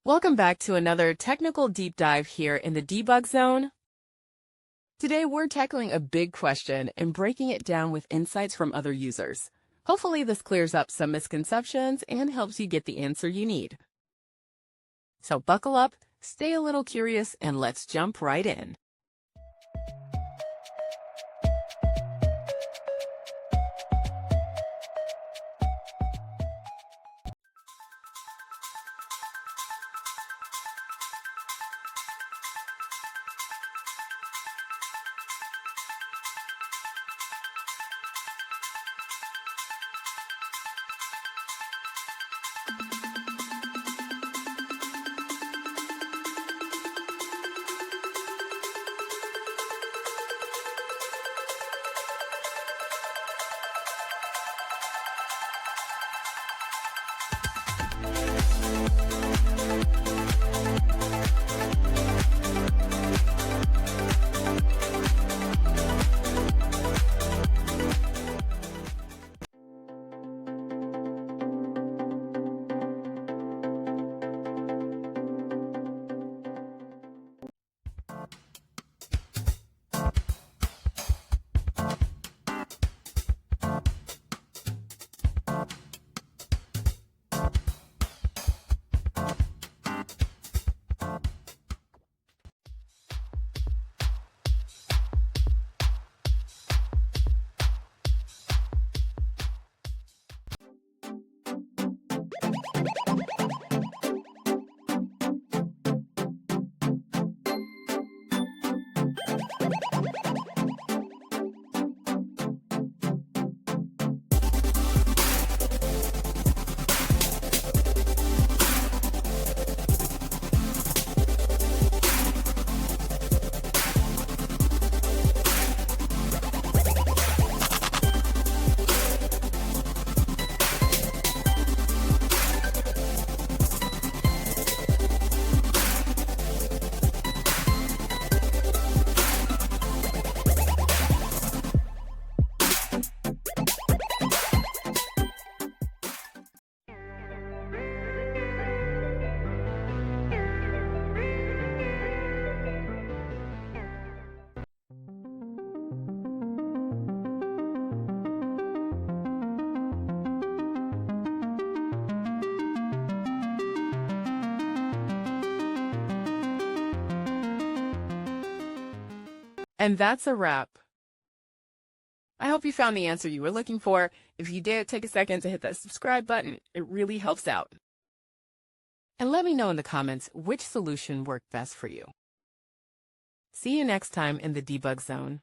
Welcome back to another technical deep dive here in the debug zone. Today we're tackling a big question and breaking it down with insights from other users. Hopefully this clears up some misconceptions and helps you get the answer you need. So buckle up, stay a little curious, and let's jump right in. And that's a wrap. I hope you found the answer you were looking for. If you did, take a second to hit that subscribe button. It really helps out. And let me know in the comments which solution worked best for you. See you next time in the debug zone.